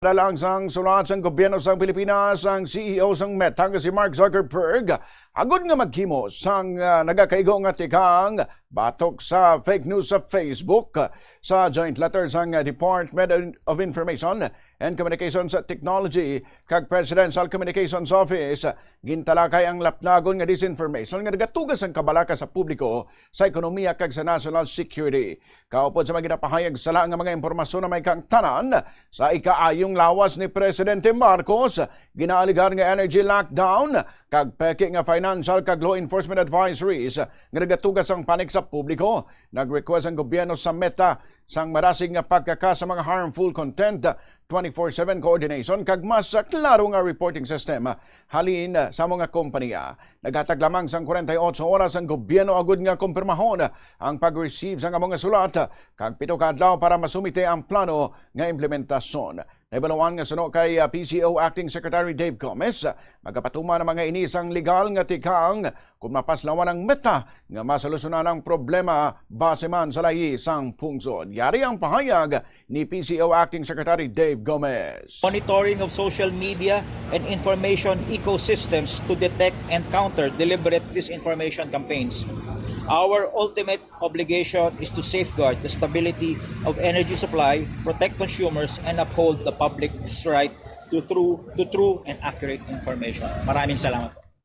Dalang sang sulat sang gobyerno sang Pilipinas ang CEO sang Meta nga si Mark Zuckerberg agud nga maghimo sang nagakaigo nga tikang batok sa fake news sa Facebook. Sa joint letter sang Department of Information and Communications Technology kag Presidential Communications Office gintalakay ang lapnagon nga disinformation nga nagatugas ang kabalaka sa publiko sa ekonomiya kag sa national security. Kaupod sa mga ginapahayag sala nga mga impormasyon na may kangtanan sa ikaayong lawas ni Presidente Marcos, ginaaligar nga energy lockdown kag peke nga financial kag law enforcement advisories nga nagatugas ang panik sa publiko. Nag-request ang gobyerno sa Meta sang marasig nga pagkaka sa mga harmful content, 24/7 coordination kag mas klaro nga reporting system halin sa mga kompanya. Naghatag lamang sang 48 oras ang gobyerno agud nga kumpirmahon ang pag-receive sa mga sulat kag 7 ka adlaw para masumite ang plano nga implementasyon. Naibalawan nga suno kay PCO Acting Secretary Dave Gomez, magapatuman ang mga inisang legal nga tikang kung mapaslawan ang Meta nga masolusyonan ang problema base man sa lahi sang pungsod. Yari ang pahayag ni PCO Acting Secretary Dave Gomez. Monitoring of social media and information ecosystems to detect and counter deliberate disinformation campaigns. Our ultimate obligation is to safeguard the stability of energy supply, protect consumers, and uphold the public's right to true and accurate information. Maraming salamat.